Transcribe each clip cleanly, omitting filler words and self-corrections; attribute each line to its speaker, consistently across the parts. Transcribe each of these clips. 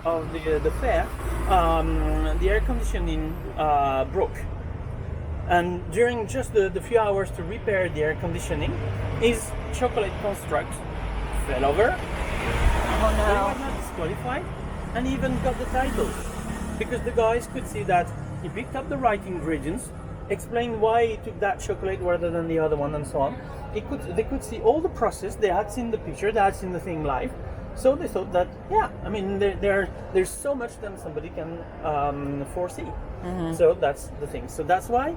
Speaker 1: of the fair, the air conditioning broke. And during just the few hours to repair the air conditioning, his chocolate construct fell over.
Speaker 2: Oh
Speaker 1: He
Speaker 2: no.
Speaker 1: was not disqualified, and he even got the title because the guys could see that he picked up the right ingredients, explained why he took that chocolate rather than the other one, and so on. They could see all the process. They had seen the picture, they had seen the thing live, so they thought that I mean there's so much that somebody can foresee. So that's the thing. So that's why,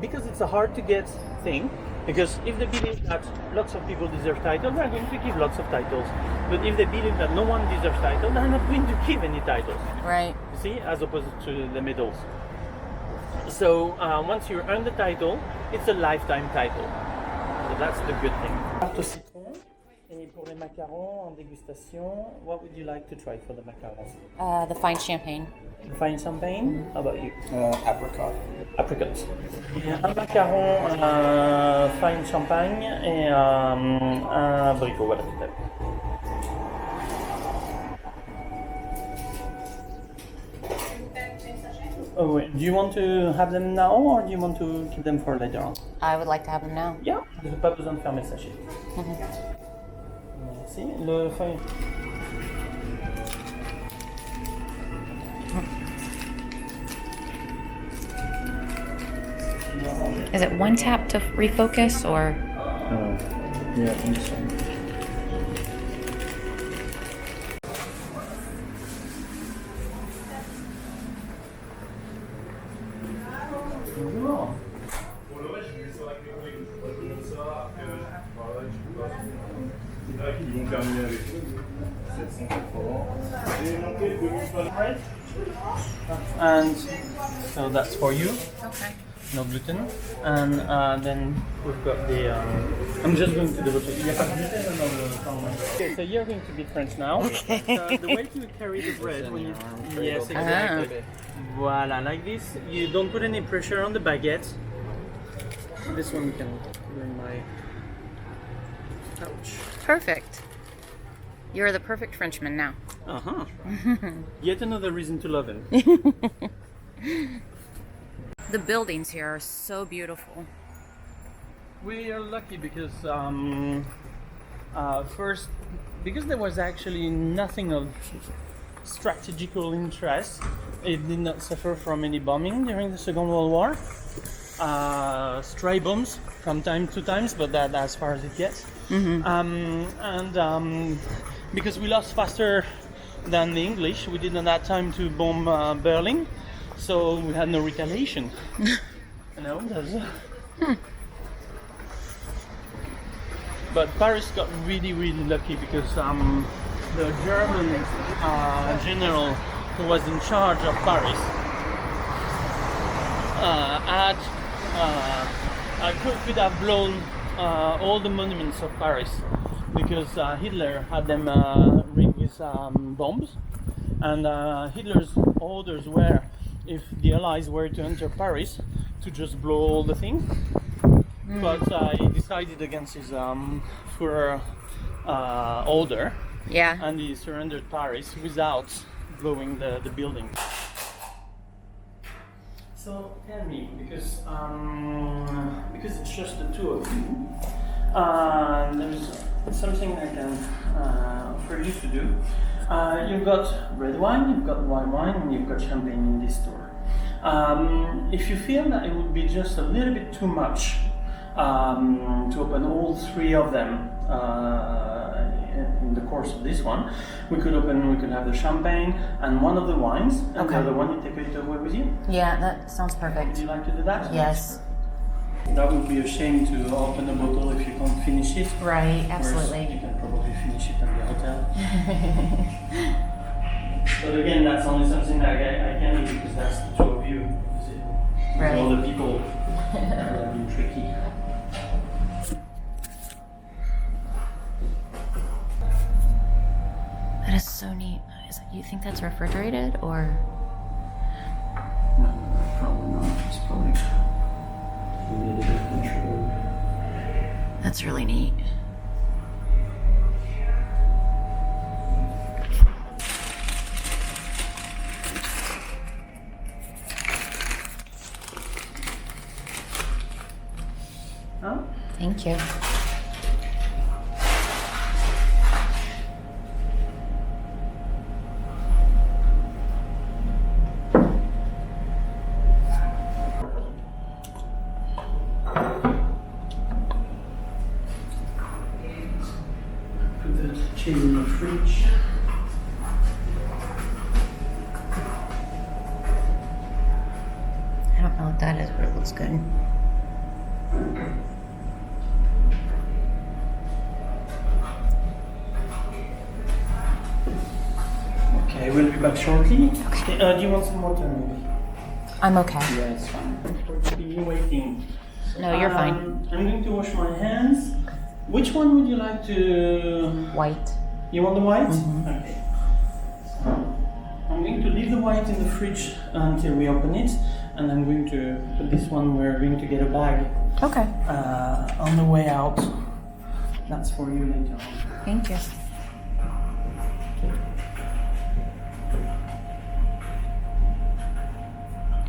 Speaker 1: because it's a hard to get thing. Because if they believe that lots of people deserve titles, they're going to give lots of titles. But if they believe that no one deserves titles, they're not going to give any titles.
Speaker 2: Right.
Speaker 1: You see, as opposed to the medals. So once you earn the title, it's a lifetime title. So that's the good thing. Tarte au citron. Et pour les macarons en dégustation, what would you like to try for the macarons?
Speaker 2: The fine champagne.
Speaker 1: The fine champagne? How about you?
Speaker 3: Apricot.
Speaker 1: Apricot. Un macaron, fine champagne et un abricot, voilà tout à fait. Oh wait, do you want to have them now or do you want to keep them for later on?
Speaker 2: I would like to have them now.
Speaker 1: Yeah, vous n'avez pas besoin de fermer le sachet. Merci. Le feuille.
Speaker 2: Is it one tap to refocus or?
Speaker 1: Yeah, I think so.
Speaker 3: Ils vont terminer avec 780.
Speaker 1: And so that's for you.
Speaker 2: Okay.
Speaker 1: No gluten. And then we've got the. I'm just going to double check. Il y a pas de gluten dans le fromage. Okay, so you're going to be French now.
Speaker 2: Okay.
Speaker 1: So the way to carry the bread when you. Yes, exactly. Voila, like this. You don't put any pressure on the baguette. This one you can put in my pouch.
Speaker 2: Perfect. You're the perfect Frenchman now.
Speaker 1: Uh-huh. Yet another reason to love him.
Speaker 2: The buildings here are so beautiful.
Speaker 1: We are lucky because first, because there was actually nothing of strategical interest. It did not suffer from any bombing during the Second World War. Stray bombs from time to time, but that's as far as it gets. Because we lost faster than the English, we didn't have time to bomb Berlin, so we had no retaliation. But Paris got really, really lucky because the German general who was in charge of Paris could have blown all the monuments of Paris because Hitler had them rigged with bombs, and Hitler's orders were, if the Allies were to enter Paris, to just blow all the things. But he decided against his order, and he surrendered Paris without blowing the building. So tell me, because it's just the two of you, there's something I can offer you to do. You've got red wine, you've got white wine, and you've got champagne in this store. If you feel that it would be just a little bit too much to open all three of them in the course of this one, we could have the champagne and one of the wines, and the other one you take it away with you.
Speaker 2: Yeah, that sounds perfect.
Speaker 1: Would you like to do that?
Speaker 2: Yes.
Speaker 1: That would be a shame to open a bottle if you can't finish it.
Speaker 2: Right, absolutely.
Speaker 1: Whereas you can probably finish it at the hotel. But again, that's only something that I can do because that's the two of you.
Speaker 2: Right.
Speaker 1: All the people have been tricky.
Speaker 2: That is so neat. You think that's refrigerated or?
Speaker 1: No, probably not. It's probably a little bit controlled.
Speaker 2: That's really neat.
Speaker 1: Huh?
Speaker 2: Thank you.
Speaker 1: Put the cheese in the fridge.
Speaker 2: I don't know what that is, but it looks good.
Speaker 1: Okay, we'll be back shortly. Okay. Do you want some water maybe?
Speaker 2: I'm okay.
Speaker 1: Yeah, it's fine. We'll be waiting.
Speaker 2: No, you're fine.
Speaker 1: I'm going to wash my hands. Which one would you like to...
Speaker 2: White.
Speaker 1: You want the white?
Speaker 2: Mm-hmm.
Speaker 1: Okay. So I'm going to leave the white in the fridge until we open it, and I'm going to put this one, we're going to get a bag
Speaker 2: Okay.
Speaker 1: on the way out. That's for you later on.
Speaker 2: Thank you.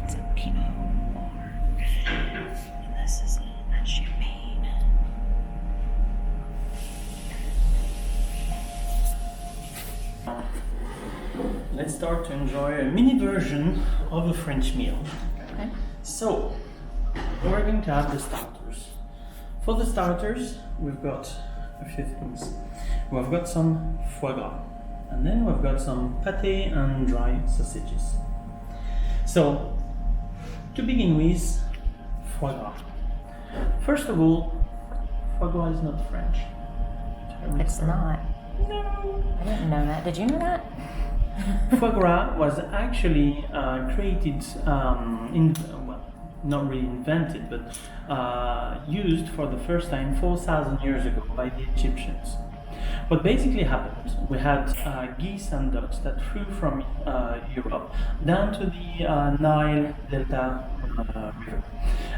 Speaker 2: It's a Pinot Noir. And this is a champagne.
Speaker 1: Let's start to enjoy a mini version of a French meal.
Speaker 2: Okay.
Speaker 1: So, we're going to have the starters. For the starters, we've got a few things. We've got some foie gras, and then we've got some pâté and dry sausages. So, to begin with, foie gras. First of all, foie gras is not French.
Speaker 2: It's not.
Speaker 1: No.
Speaker 2: I didn't know that. Did you know that?
Speaker 1: Foie gras was actually created not really invented, but used for the first time 4,000 years ago by the Egyptians. What basically happened, we had geese and ducks that flew from Europe down to the Nile Delta River.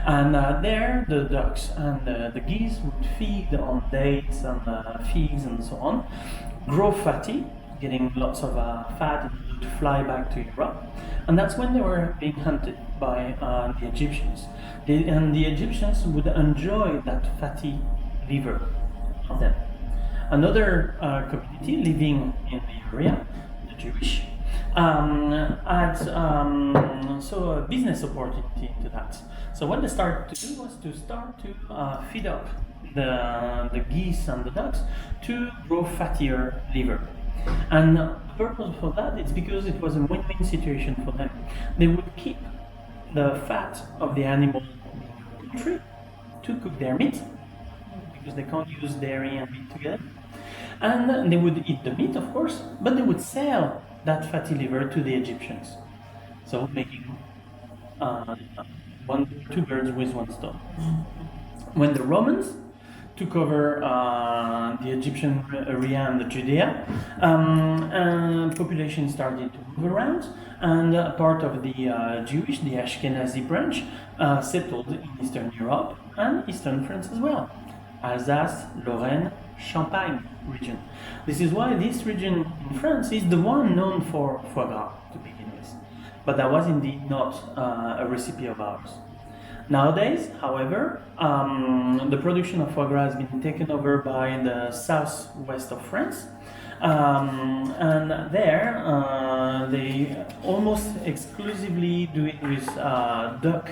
Speaker 1: And there the ducks and the geese would feed on dates and figs and so on, grow fatty, getting lots of fat and to fly back to Europe. And that's when they were being hunted by the Egyptians. And the Egyptians would enjoy that fatty liver of them. Another community living in the area, the Jewish, had so a business opportunity into that. So what they started to do was to start to feed up the geese and the ducks to grow fattier liver. And the purpose for that is because it was a win-win situation for them. They would keep the fat of the animal in the poultry to cook their meat, because they can't use dairy and meat together. And they would eat the meat, of course, but they would sell that fatty liver to the Egyptians. So making two birds with one stone. When the Romans took over the Egyptian area and the Judea, population started to move around, and part of the Jewish, the Ashkenazi branch, settled in Eastern Europe and Eastern France as well. Alsace, Lorraine, Champagne region. This is why this region in France is the one known for foie gras to begin with. But that was indeed not a recipe of ours. Nowadays, however, the production of foie gras has been taken over by the southwest of France, and there they almost exclusively do it with duck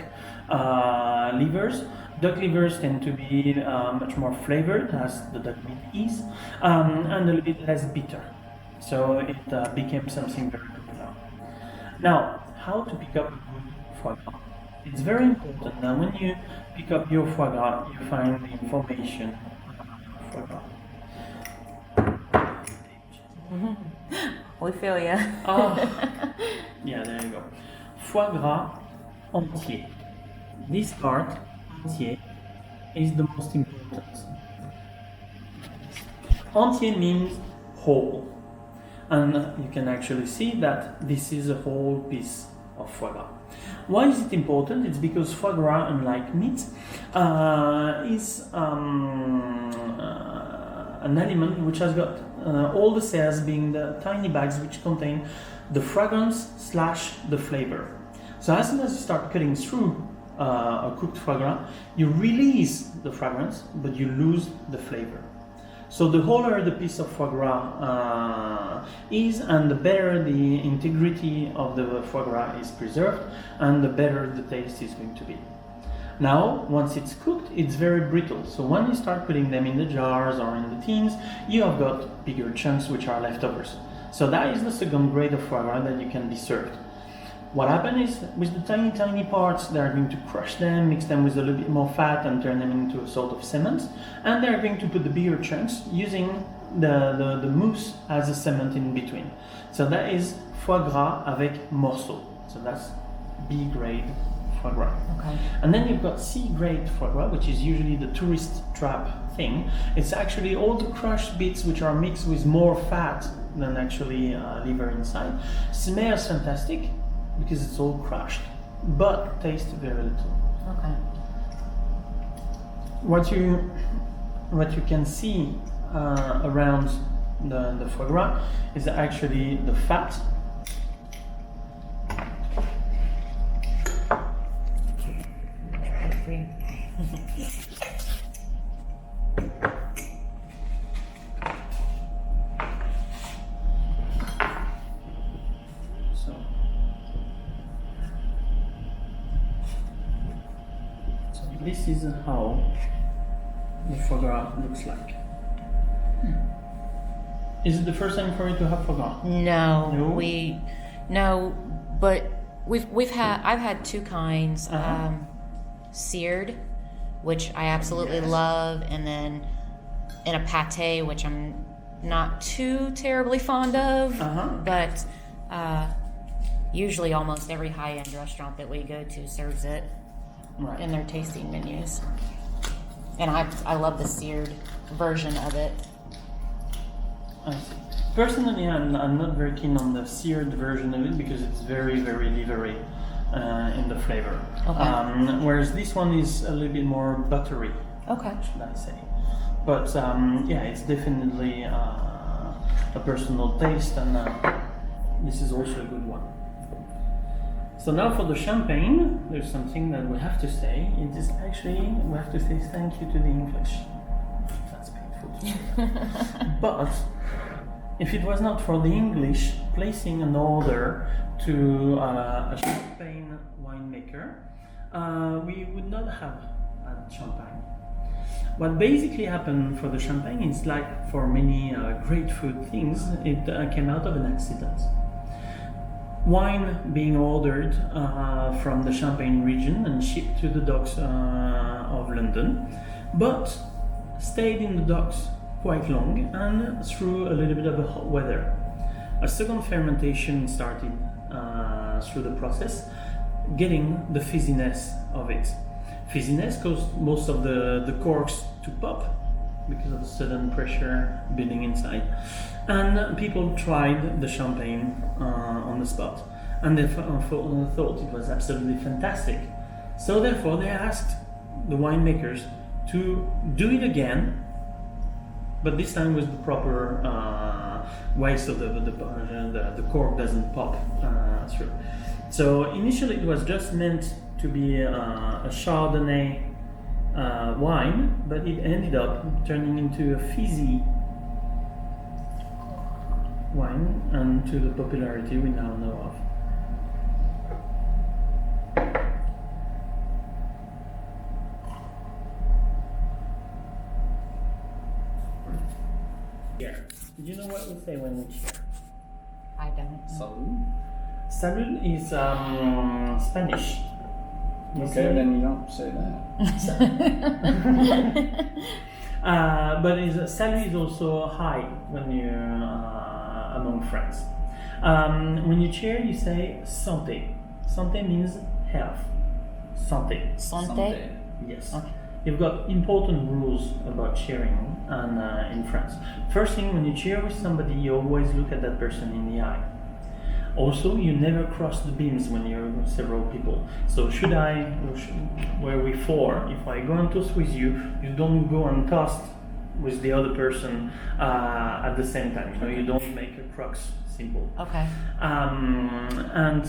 Speaker 1: livers. Duck livers tend to be much more flavored, as the duck meat is, and a little bit less bitter. So it became something very popular. Now, how to pick up a good foie gras? It's very important that when you pick up your foie gras, you find the information on foie gras.
Speaker 2: We feel ya.
Speaker 1: Yeah, there you go. Foie gras entier. This part, entier, is the most important. Entier means whole. And you can actually see that this is a whole piece of foie gras. Why is it important? It's because foie gras, unlike meat, is an element which has got all the cells being the tiny bags which contain the fragrance / the flavor. So as soon as you start cutting through a cooked foie gras, you release the fragrance, but you lose the flavor. So the wholer the piece of foie gras is, and the better the integrity of the foie gras is preserved, and the better the taste is going to be. Now, once it's cooked, it's very brittle. So when you start putting them in the jars or in the tins, you have got bigger chunks which are leftovers. So that is the second grade of foie gras that you can be served. What happens is, with the tiny parts, they are going to crush them, mix them with a little bit more fat and turn them into a sort of cement. And they're going to put the bigger chunks using the mousse as a cement in between. So that is foie gras avec morceaux. So that's B grade foie gras.
Speaker 4: Okay.
Speaker 1: And then you've got C grade foie gras, which is usually the tourist trap thing. It's actually all the crushed bits which are mixed with more fat than actually liver inside. Smells fantastic, because it's all crushed, but tastes very little.
Speaker 4: Okay.
Speaker 1: What you can see around the foie gras is actually the fat. This is how the foie gras looks like. Is it the first time for you to have foie gras?
Speaker 4: No,
Speaker 1: No?
Speaker 4: but I've had two kinds, seared, which I absolutely love, and then in a pate, which I'm not too terribly fond of, but usually almost every high-end restaurant that we go to serves it.
Speaker 1: Right.
Speaker 4: In their tasting menus, and I love the seared version of it.
Speaker 1: I see. Personally, I'm not very keen on the seared version of it because it's very livery in the flavor.
Speaker 4: Okay.
Speaker 1: Whereas this one is a little bit more buttery.
Speaker 4: Okay.
Speaker 1: Should I say? But yeah, it's definitely a personal taste, and this is also a good one. So now for the champagne, there's something that we have to say. It is actually, we have to say thank you to the English. That's painful to say. But if it was not for the English placing an order to a champagne winemaker, we would not have had champagne. What basically happened for the champagne is, like for many great food things, it came out of an accident. Wine being ordered from the Champagne region and shipped to the docks of London, but stayed in the docks quite long and through a little bit of a hot weather. A second fermentation started through the process, getting the fizziness of it. Fizziness caused most of the corks to pop because of the sudden pressure building inside. And people tried the champagne on the spot, and they thought it was absolutely fantastic. So therefore they asked the winemakers to do it again, but this time with the proper way, so the cork doesn't pop through. So initially it was just meant to be a Chardonnay wine, but it ended up turning into a fizzy wine, and to the popularity we now know of. Cheer. Do you know what we say when we cheer?
Speaker 4: I don't.
Speaker 3: Salud.
Speaker 1: Salud is Spanish.
Speaker 3: Okay, then you don't say that.
Speaker 1: But salud is also hi when you're among friends. When you cheer, you say santé. Santé means health. Santé.
Speaker 4: Santé.
Speaker 1: Yes.
Speaker 4: Okay.
Speaker 1: You've got important rules about cheering in France. First thing, when you cheer with somebody, you always look at that person in the eye. Also, you never cross the beams when you're with several people. So were we four, if I go and toast with you, you don't go and toast with the other person at the same time. You know, you don't make a crux simple.
Speaker 4: Okay.
Speaker 1: And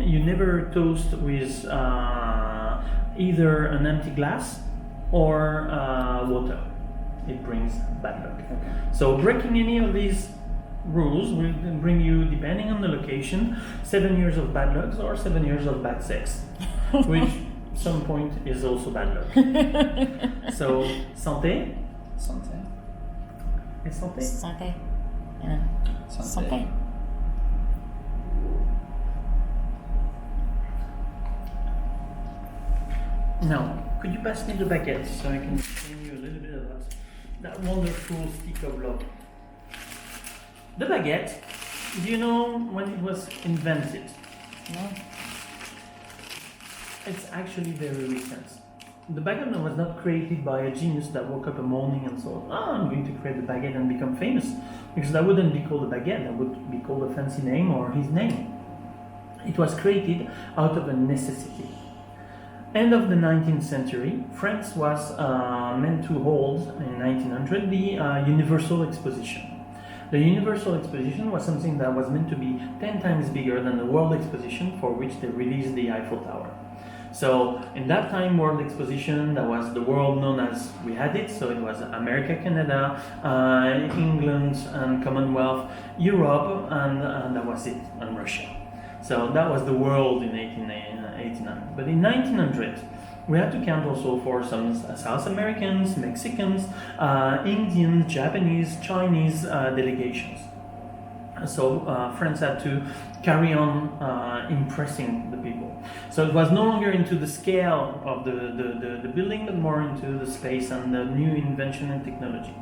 Speaker 1: you never toast with either an empty glass or water. It brings bad luck. So breaking any of these rules will bring you, depending on the location, 7 years of bad luck or 7 years of bad sex, which some point is also bad luck. So santé.
Speaker 3: Santé.
Speaker 1: Et santé.
Speaker 4: Santé. Yeah.
Speaker 3: Santé.
Speaker 4: Santé.
Speaker 1: Now, could you pass me the baguette so I can explain you a little bit about that wonderful stick of love? The baguette, do you know when it was invented?
Speaker 4: No.
Speaker 1: It's actually very recent. The baguette was not created by a genius that woke up a morning and thought, I'm going to create the baguette and become famous. Because that wouldn't be called a baguette, that would be called a fancy name or his name. It was created out of a necessity. End of the 19th century, France was meant to hold, in 1900, the Universal Exposition. The Universal Exposition was something that was meant to be 10 times bigger than the World Exposition, for which they released the Eiffel Tower. So in that time, World Exposition, that was the world known as we had it. So it was America, Canada, England, and Commonwealth, Europe, and that was it, and Russia. So that was the world in 1889. But in 1900, we had to count also for some South Americans, Mexicans, Indians, Japanese, Chinese delegations. So France had to carry on impressing the people. So it was no longer into the scale of the building, but more into the space and the new invention and technology.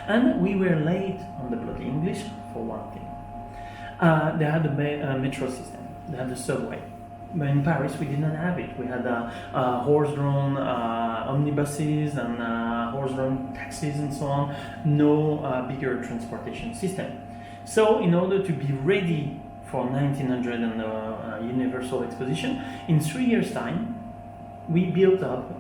Speaker 1: And we were late on the bloody English for one thing. They had a metro system. They had the subway. But in Paris, we did not have it. We had horse-drawn omnibuses and horse-drawn taxis and so on. No bigger transportation system. So, in order to be ready for 1900 and the Universal Exposition, in 3 years' time, we built up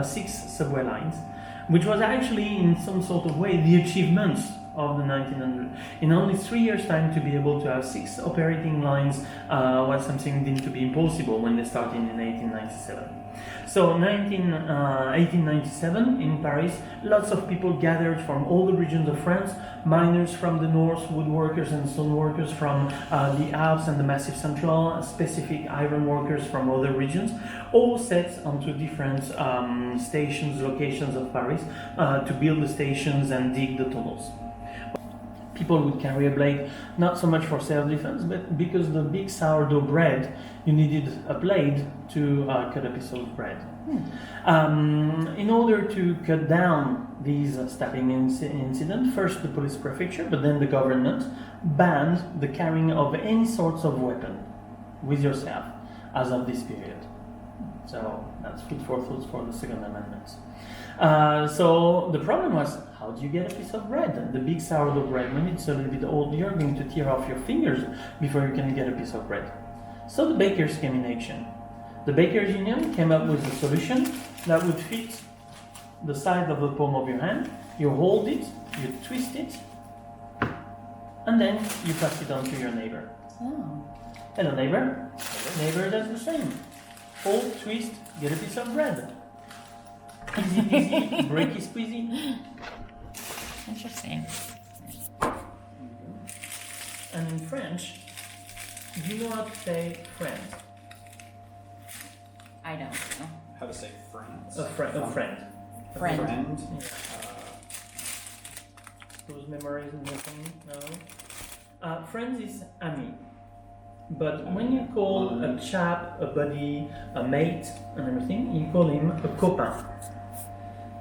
Speaker 1: 6 subway lines, which was actually, in some sort of way, the achievements of the 1900. In only 3 years' time, to be able to have 6 operating lines was something deemed to be impossible when they started in 1897. So 1897 in Paris, lots of people gathered from all the regions of France, miners from the north, woodworkers and stoneworkers from the Alps and the Massif Central, specific iron workers from other regions, all set onto different stations, locations of Paris to build the stations and dig the tunnels. People would carry a blade, not so much for self-defense, but because the big sourdough bread, you needed a blade to cut a piece of bread. In order to cut down these stabbing incidents, first the police prefecture, but then the government banned the carrying of any sorts of weapon with yourself as of this period. So that's food for thought for the Second Amendment. So the problem was, how do you get a piece of bread? The big sourdough bread, when it's a little bit old, you're going to tear off your fingers before you can get a piece of bread. So the bakers came in action. The Bakers Union came up with a solution that would fit the side of the palm of your hand. You hold it, you twist it, and then you pass it on to your neighbor.
Speaker 4: Oh.
Speaker 1: Hello, neighbor. Neighbor does the same. Hold, twist, get a piece of bread. Easy peasy, breaky squeezy.
Speaker 4: Interesting.
Speaker 1: And in French, do you know how to say friend?
Speaker 4: I don't know.
Speaker 3: How to say friends?
Speaker 1: A friend.
Speaker 4: Friend.
Speaker 3: Friend.
Speaker 1: Those memories in your phone? No. Friends is ami. But when you call a chap, a buddy, a mate, and everything, you call him a copain.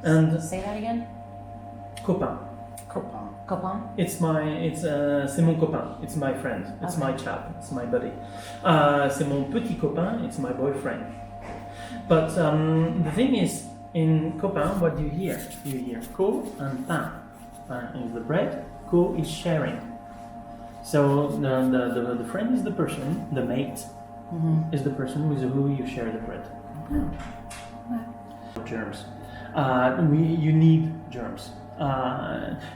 Speaker 1: And
Speaker 4: Say that again.
Speaker 1: copain.
Speaker 3: Copain.
Speaker 4: Copain?
Speaker 1: C'est mon copain. It's my friend. It's my chap. It's my buddy. C'est mon petit copain. It's my boyfriend. But the thing is, in copain, what do you hear? You hear co and pain. Pain is the bread. Co is sharing. So the friend is the person. The mate is the person with who you share the bread. Germs. You need germs.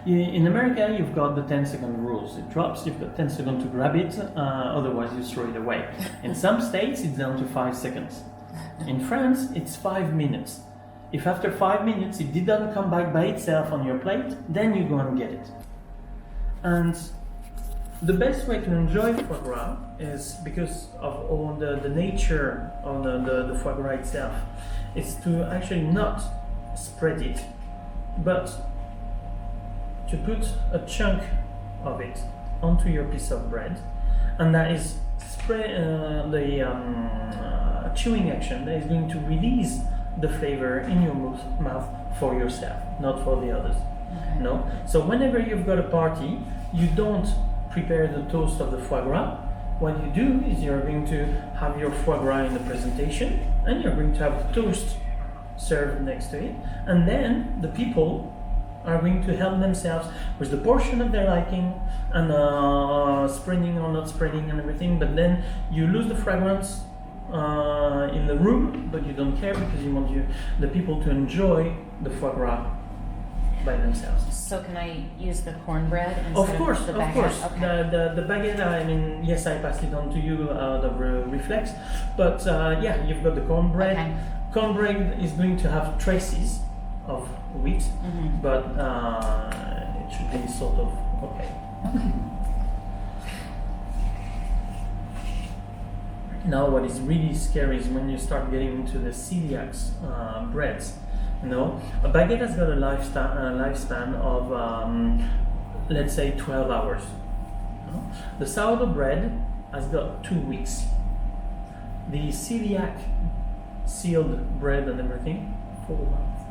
Speaker 1: In America, you've got the 10-second rules. It drops, you've got 10 seconds to grab it, otherwise you throw it away. In some states, it's down to 5 seconds. In France, it's 5 minutes. If after 5 minutes it didn't come back by itself on your plate, then you go and get it. And the best way to enjoy foie gras is, because of all the nature of the foie gras itself, is to actually not spread it, but to put a chunk of it onto your piece of bread, and that is chewing action that is going to release the flavor in your mouth for yourself, not for the others.
Speaker 4: Okay.
Speaker 1: No. So whenever you've got a party, you don't prepare the toast of the foie gras. What you do is you're going to have your foie gras in the presentation, and you're going to have the toast served next to it, and then the people are going to help themselves with the portion of their liking, and spreading or not spreading and everything. But then you lose the fragrance in the room, but you don't care, because you want the people to enjoy the foie gras by themselves.
Speaker 4: So can I use the cornbread instead
Speaker 1: Of course,
Speaker 4: the
Speaker 1: of
Speaker 4: baguette?
Speaker 1: course.
Speaker 4: Okay.
Speaker 1: The baguette, I mean, yes, I passed it on to you, the reflex, but yeah, you've got the cornbread.
Speaker 4: Okay.
Speaker 1: Cornbread is going to have traces of wheat, but it should be sort of okay. Now, what is really scary is when you start getting into the celiacs breads. You know, a baguette has got a lifespan of let's say 12 hours. You know? The sourdough bread has got 2 weeks. The celiac sealed bread and everything, 4 months.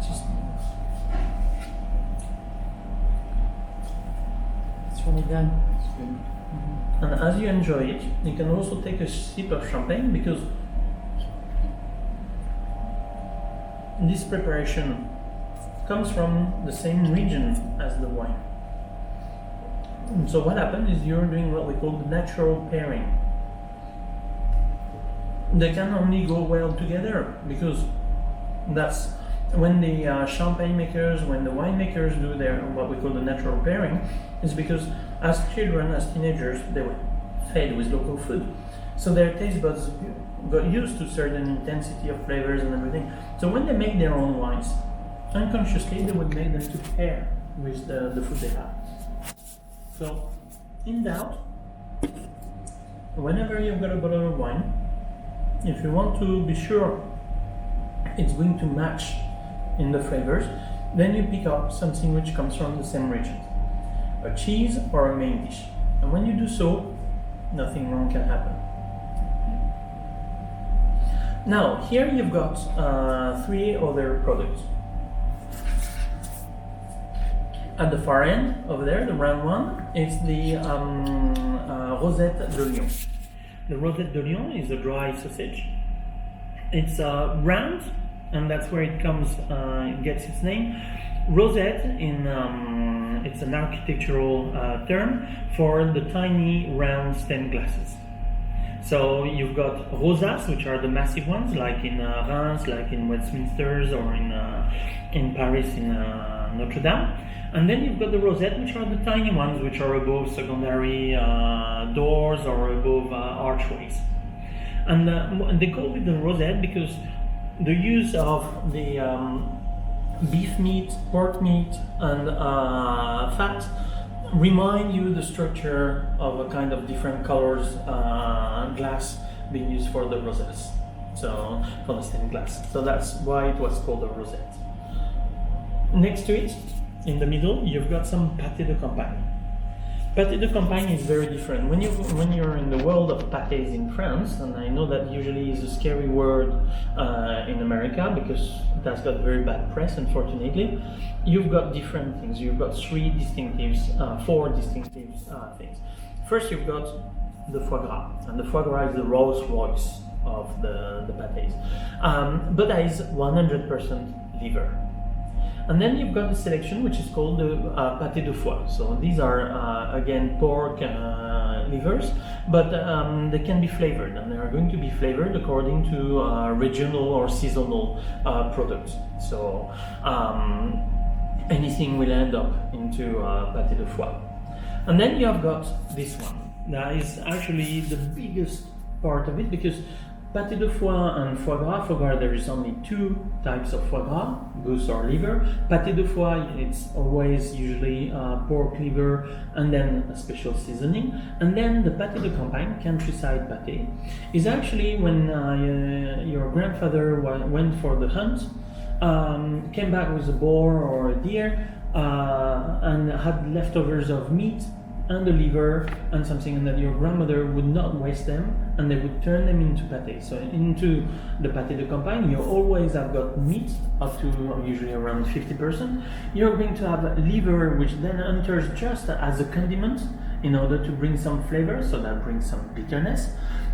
Speaker 1: Just
Speaker 4: It's really good.
Speaker 3: It's good.
Speaker 1: And as you enjoy it, you can also take a sip of champagne, because this preparation comes from the same region as the wine. And so what happens is you're doing what we call the natural pairing. They can only go well together, because that's when the champagne makers, when the winemakers do their what we call the natural pairing, is because as children, as teenagers, they were fed with local food, so their taste buds got used to certain intensity of flavors and everything. So when they make their own wines, unconsciously they would make them to pair with the food they have. So in doubt, whenever you've got a bottle of wine, if you want to be sure it's going to match in the flavors, then you pick up something which comes from the same region, a cheese or a main dish. And when you do so, nothing wrong can happen. Now, here you've got 3 other products. At the far end, over there, the round one, it's the Rosette de Lyon. The Rosette de Lyon is a dry sausage. It's round, and that's where it comes, it gets its name. Rosette, it's an architectural term for the tiny round stained glasses. So you've got rosas, which are the massive ones, like in Reims, like in Westminster's, or in Paris, in Notre Dame. And then you've got the rosette, which are the tiny ones, which are above secondary doors or above archways. And they call it the rosette because the use of the beef meat, pork meat, and fat remind you the structure of a kind of different colors glass being used for the rosettes, so for the stained glass. So that's why it was called a rosette. Next to it, in the middle, you've got some pâté de campagne. Pâté de campagne is very different. When you're in the world of pâtés in France, and I know that usually is a scary word in America because it has got very bad press, unfortunately, you've got different things. You've got 4 distinctive things. First, you've got the foie gras, and the foie gras is the Rolls Royce of the pâtés, but that is 100% liver. And then you've got the selection, which is called the pâté de foie. So these are again pork livers, but they can be flavored, and they are going to be flavored according to regional or seasonal products. So anything will end up into pâté de foie. And then you have got this one. That is actually the biggest part of it, because Pâté de foie and foie gras. Foie gras, there is only two types of foie gras, goose or liver. Pâté de foie, it's always usually pork liver and then a special seasoning. And then the pâté de campagne, countryside pâté, is actually when your grandfather went for the hunt, came back with a boar or a deer, and had leftovers of meat and the liver and something, and that your grandmother would not waste them, and they would turn them into pâté. So into the pâté de campagne, you always have got meat up to usually around 50%. You're going to have liver, which then enters just as a condiment in order to bring some flavor, so that brings some bitterness.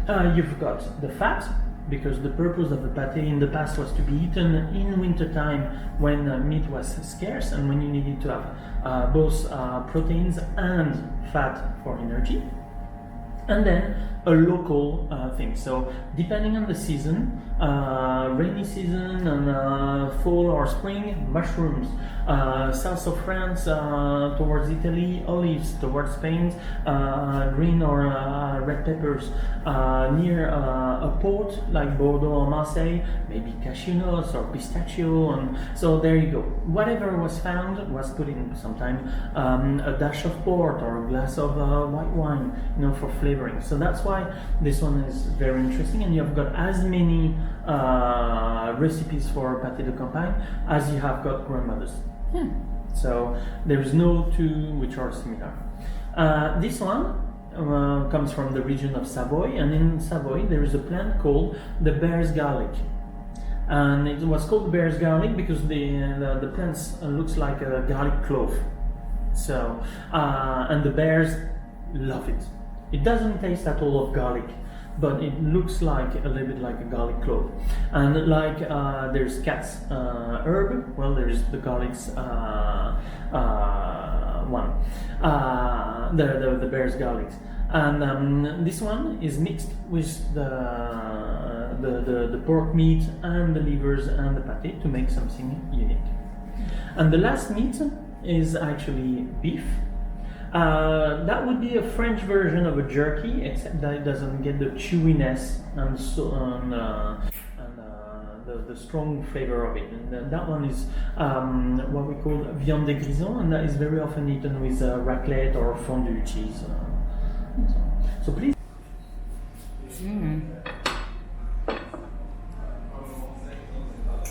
Speaker 1: You've got the fat, because the purpose of the pâté in the past was to be eaten in winter time when meat was scarce and when you needed to have both proteins and fat for energy. And then a local thing. So depending on the season, rainy season and fall or spring, mushrooms. South of France towards Italy, olives. Towards Spain, green or red peppers. Near a port like Bordeaux or Marseille, maybe cashew nuts or pistachio. And so there you go. Whatever was found was put in. Sometimes a dash of port or a glass of white wine, for flavoring. So that's why this one is very interesting, and you've got as many recipes for pâté de campagne as you have got grandmothers. So there's no two which are similar. This one comes from the region of Savoy, and in Savoy there is a plant called the bear's garlic. And it was called bear's garlic because the plant looks like a garlic clove. So and the bears love it. It doesn't taste at all of garlic, but it looks like a little bit like a garlic clove. And like there's cat's herb, well, there's the garlic's one, the bear's garlic. And this one is mixed with the pork meat and the livers and the pâté to make something unique. And the last meat is actually beef. That would be a French version of a jerky, except that it doesn't get the chewiness and the strong flavor of it. And that one is what we call viande de grison, and that is very often eaten with raclette or fondue cheese. So please.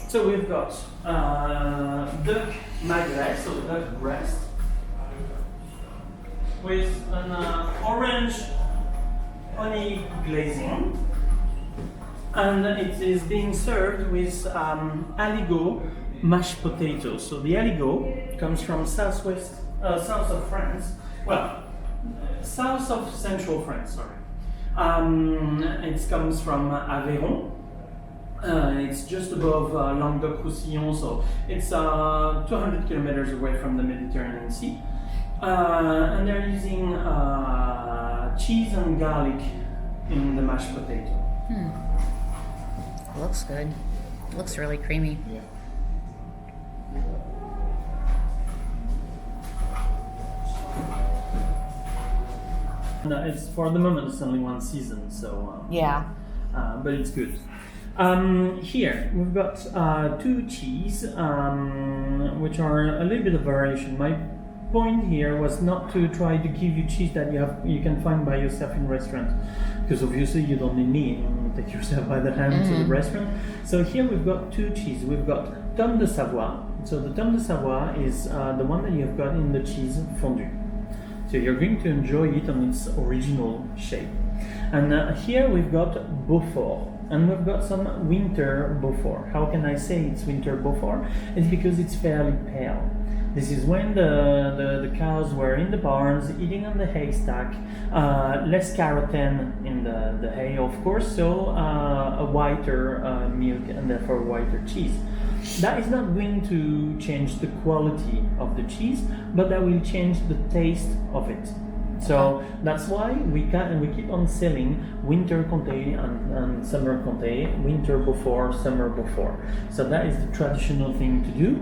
Speaker 1: So we've got duck magret, so duck breast, with an orange honey glazing, and it is being served with aligot mashed potatoes. So the aligot comes from south of France, well, south of central France, sorry. It comes from Aveyron. It's just above Languedoc-Roussillon, so it's 200 kilometers away from the Mediterranean Sea. And they're using cheese and garlic in the mashed potato.
Speaker 4: Looks good. Looks really creamy.
Speaker 3: Yeah.
Speaker 1: No, it's for the moment it's only one season, so
Speaker 4: Yeah.
Speaker 1: but it's good. Here we've got two cheese, which are a little bit of variation. My point here was not to try to give you cheese that you can find by yourself in restaurants, because obviously you don't need me. You take yourself by the hand to the restaurant. So here we've got two cheese. We've got Tome de Savoie. So the Tome de Savoie is the one that you've got in the cheese fondue. So you're going to enjoy it on its original shape. And here we've got Beaufort. And we've got some winter Beaufort. How can I say it's winter Beaufort? It's because it's fairly pale. This is when the cows were in the barns eating on the haystack, less carotene in the hay, of course, so a whiter milk and therefore whiter cheese. That is not going to change the quality of the cheese, but that will change the taste of it. So that's why we keep on selling winter Comté and summer Comté, winter Beaufort, summer Beaufort. So that is the traditional thing to do.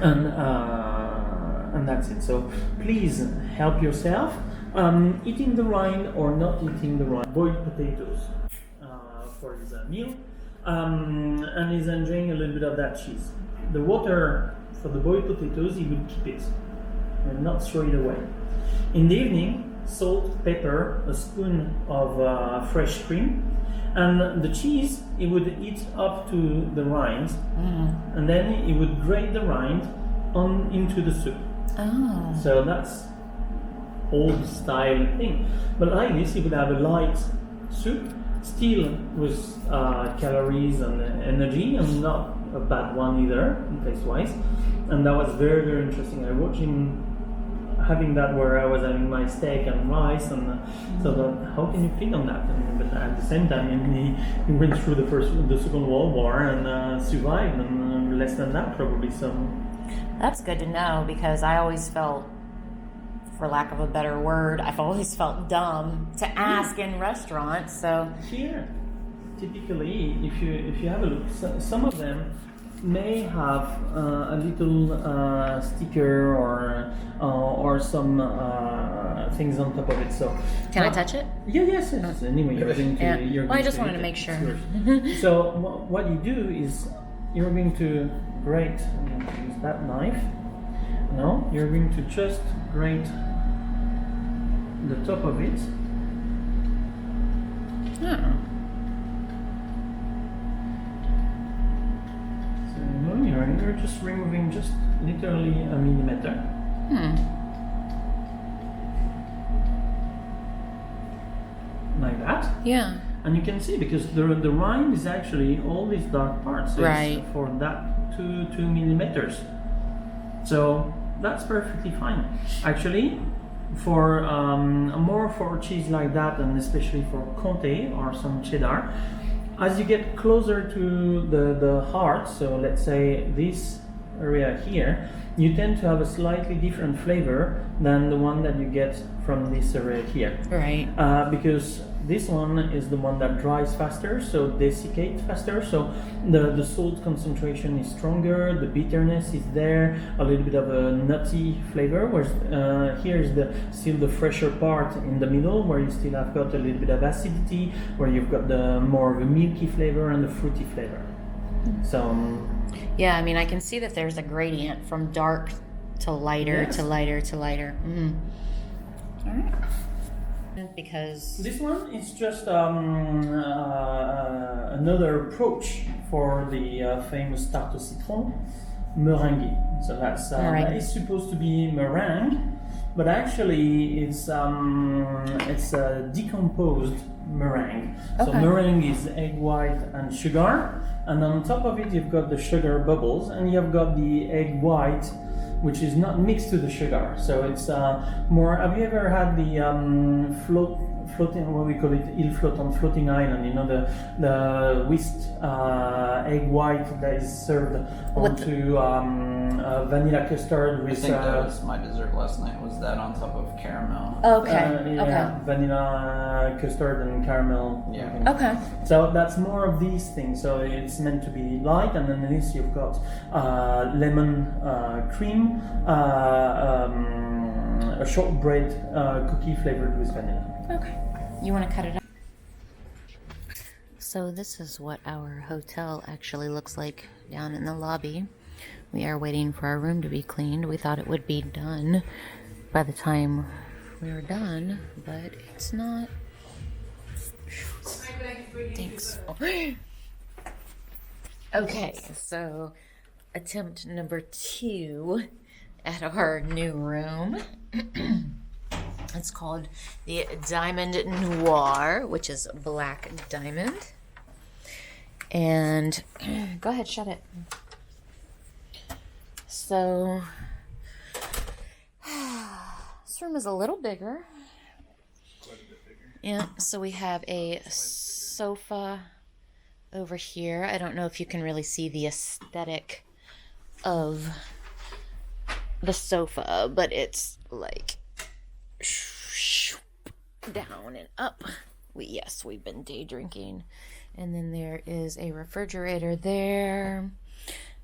Speaker 1: And that's it. So please help yourself. Eating the rind or not eating the rind. Boiled potatoes for his meal, and he's enjoying a little bit of that cheese. The water for the boiled potatoes, he would keep it and not throw it away. In the evening, salt, pepper, a spoon of fresh cream, and the cheese he would eat up to the rind, and then he would grate the rind on into the soup.
Speaker 4: Oh.
Speaker 1: So that's old style thing. But like this, he would have a light soup, still with calories and energy, and not a bad one either, taste-wise. And that was very, very interesting. I watched him having that where I was having my steak and rice, and so that, how can you feed on that? But at the same time, he went through the Second World War and survived, and less than that probably. So
Speaker 4: That's good to know, because I always felt, for lack of a better word, I've always felt dumb to ask in restaurants. So
Speaker 1: here, typically, if you have a look, some of them may have a little sticker or some things on top of it. So
Speaker 4: can I touch it?
Speaker 1: Yeah, yes. Anyway, you're going to.
Speaker 4: Yeah.
Speaker 1: You're
Speaker 4: Well, I
Speaker 1: going
Speaker 4: just
Speaker 1: to
Speaker 4: wanted to
Speaker 1: eat
Speaker 4: make
Speaker 1: it.
Speaker 4: sure.
Speaker 1: It's yours. So what you do is you're going to grate. I'm going to use that knife. No, you're going to just grate the top of it. You're just removing just literally a millimeter. Like that.
Speaker 4: Yeah.
Speaker 1: And you can see, because the rind is actually all these dark parts. So
Speaker 4: Right.
Speaker 1: it's for that 2 millimeters. So that's perfectly fine. Actually, for more for cheese like that, and especially for Comté or some cheddar, as you get closer to the heart, so let's say this area here, you tend to have a slightly different flavor than the one that you get from this area here.
Speaker 4: Right.
Speaker 1: Because this one is the one that dries faster, so desiccates faster, so the salt concentration is stronger, the bitterness is there, a little bit of a nutty flavor, whereas here is still the fresher part in the middle, where you still have got a little bit of acidity, where you've got the more of a milky flavor and the fruity flavor. So
Speaker 4: Yeah, I mean, I can see that there's a gradient from dark to lighter
Speaker 1: Yes.
Speaker 4: to lighter to lighter. All right. Because
Speaker 1: this one is just another approach for the famous tarte au citron meringue. So that is supposed to be meringue, but actually it's a decomposed meringue. So
Speaker 4: Okay.
Speaker 1: meringue is egg white and sugar, and on top of it you've got the sugar bubbles, and you've got the egg white, which is not mixed to the sugar. So it's more. Have you ever had the floating? What we call it, île flottante, floating island. You know, the whisked egg white that is served onto vanilla custard
Speaker 3: I
Speaker 1: with.
Speaker 3: think that was my dessert last night. Was that on top of caramel?
Speaker 4: okay.
Speaker 1: Vanilla custard and caramel.
Speaker 3: Yeah.
Speaker 4: Okay.
Speaker 1: So that's more of these things. So it's meant to be light, and underneath you've got lemon cream, a shortbread cookie flavored with vanilla.
Speaker 4: Okay. You want to cut it up? So this is what our hotel actually looks like down in the lobby. We are waiting for our room to be cleaned. We thought it would be done by the time we were done, but it's not. Thanks. Okay, so attempt number 2 at our new room. It's called the Diamond Noir, which is black diamond. And go ahead, shut it. So this room is a little bigger.
Speaker 3: Quite a bit bigger.
Speaker 4: Yeah, so we have a sofa over here. I don't know if you can really see the aesthetic of the sofa, but it's like down and up. We've been day drinking. And then there is a refrigerator there,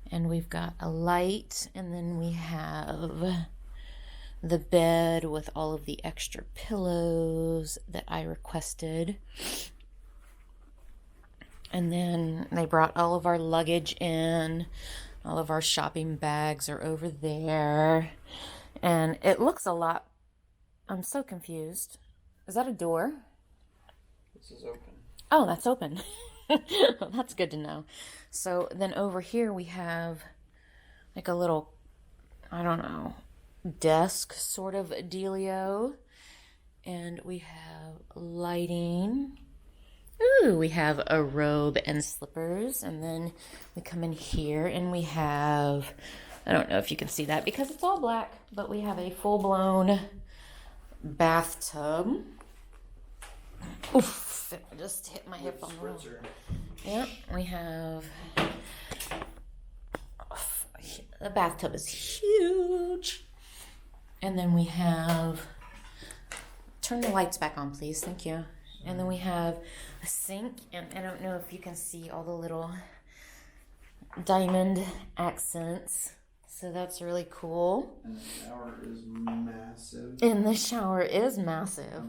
Speaker 4: and we've got a light, and then we have the bed with all of the extra pillows that I requested. And then they brought all of our luggage in. All of our shopping bags are over there. And it looks a lot... I'm so confused. Is that a door?
Speaker 3: This is open.
Speaker 4: Oh, that's open. That's good to know. So then over here we have like a little, I don't know, desk sort of dealio. And we have lighting. Ooh, we have a robe and slippers. And then we come in here and we have, I don't know if you can see that because it's all black, but we have a full-blown bathtub. Oof, I just hit my hip on the wall. Yep, we have, the bathtub is huge. And then we have, turn the lights back on, please, thank you. And then we have a sink, and I don't know if you can see all the little diamond accents. So that's really cool.
Speaker 3: And the shower is massive.
Speaker 4: And the shower is massive.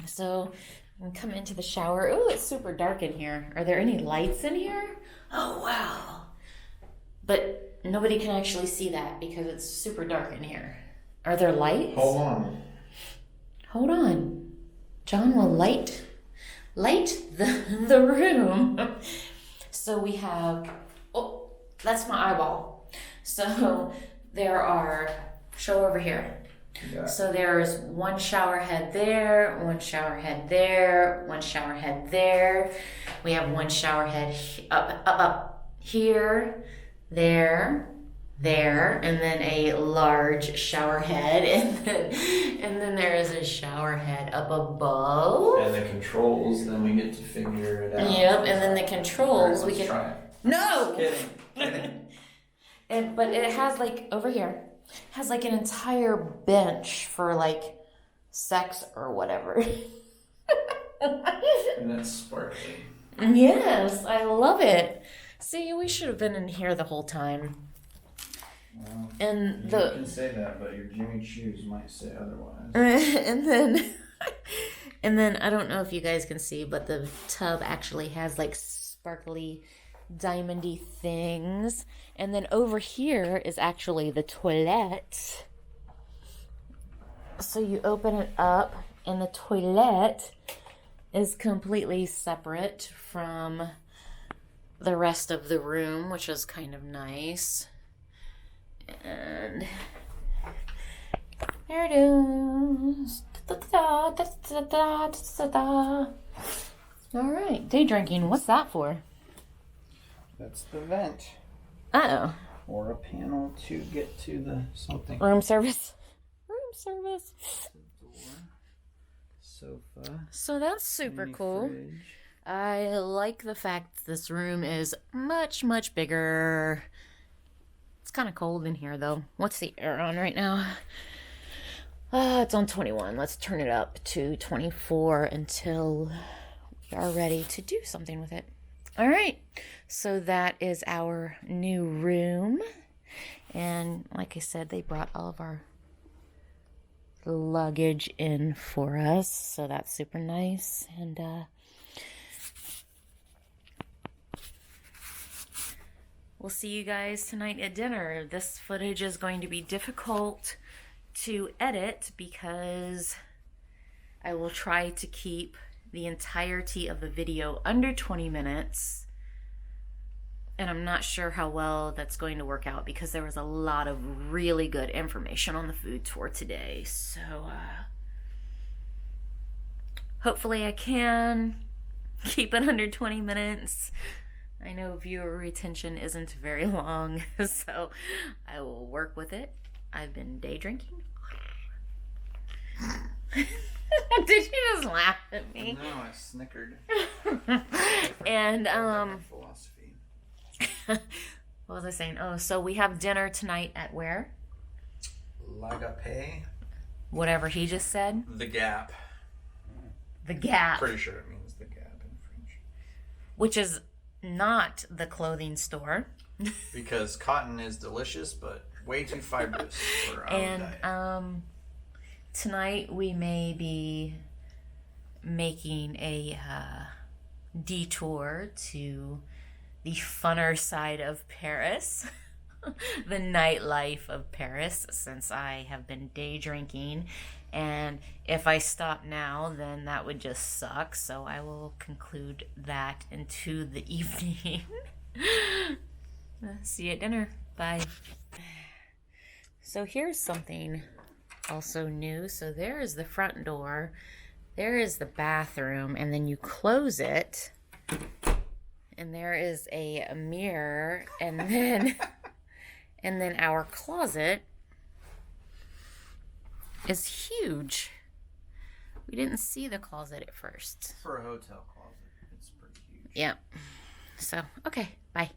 Speaker 4: So we come into the shower. Oh, it's super dark in here. Are there any lights in here? Oh, wow. But nobody can actually see that because it's super dark in here. Are there lights? Hold on. John will light the room. So we have, oh, that's my eyeball. So there are, show over here.
Speaker 3: Yeah.
Speaker 4: So there's one shower head there, one shower head there, one shower head there. We have one shower head up here, there, and then a large shower head, and then there is a shower head up above.
Speaker 3: And the controls, then we get to figure it out.
Speaker 4: Yep, and then the controls,
Speaker 3: Right,
Speaker 4: we can.
Speaker 3: try it.
Speaker 4: No!
Speaker 3: Kidding.
Speaker 4: But it has like, over here, has like an entire bench for like sex or whatever.
Speaker 3: And it's sparkly.
Speaker 4: Yes, I love it. See, we should have been in here the whole time.
Speaker 3: Well,
Speaker 4: And
Speaker 3: you
Speaker 4: the
Speaker 3: can say that, but your Jimmy Choos might say otherwise.
Speaker 4: and then I don't know if you guys can see, but the tub actually has like sparkly diamondy things. And then over here is actually the toilet. So you open it up and the toilet is completely separate from the rest of the room, which is kind of nice. And there it is. All right, day drinking. What's that for?
Speaker 3: That's the vent.
Speaker 4: Uh-oh.
Speaker 3: Or a panel to get to the something.
Speaker 4: Room service. Room service.
Speaker 3: Door. Sofa.
Speaker 4: So that's super
Speaker 3: mini
Speaker 4: cool.
Speaker 3: fridge.
Speaker 4: I like the fact this room is much, much bigger. It's kind of cold in here, though. What's the air on right now? It's on 21. Let's turn it up to 24 until we are ready to do something with it. All right. So that is our new room. And like I said, they brought all of our luggage in for us. So that's super nice. And, we'll see you guys tonight at dinner. This footage is going to be difficult to edit because I will try to keep the entirety of the video under 20 minutes. And I'm not sure how well that's going to work out because there was a lot of really good information on the food tour today. So, hopefully I can keep it under 20 minutes. I know viewer retention isn't very long, so I will work with it. I've been day drinking. Did you just laugh at me?
Speaker 3: No, I snickered.
Speaker 4: And,
Speaker 3: Philosophy.
Speaker 4: what was I saying? Oh, so we have dinner tonight at where?
Speaker 3: L'Agape.
Speaker 4: Whatever he just said.
Speaker 3: The Gap.
Speaker 4: The Gap.
Speaker 3: Pretty sure it means the Gap in French.
Speaker 4: Which is not the clothing store.
Speaker 3: Because cotton is delicious, but way too fibrous for our
Speaker 4: And
Speaker 3: diet.
Speaker 4: tonight we may be making a detour to the funner side of Paris, the nightlife of Paris, since I have been day drinking. And if I stop now, then that would just suck. So I will conclude that into the evening. See you at dinner. Bye. So here's something also new. So there is the front door. There is the bathroom. And then you close it. And there is a mirror. And then, and then our closet is huge. We didn't see the closet at first.
Speaker 3: For a hotel closet, it's pretty huge.
Speaker 4: Yep. So, okay. Bye.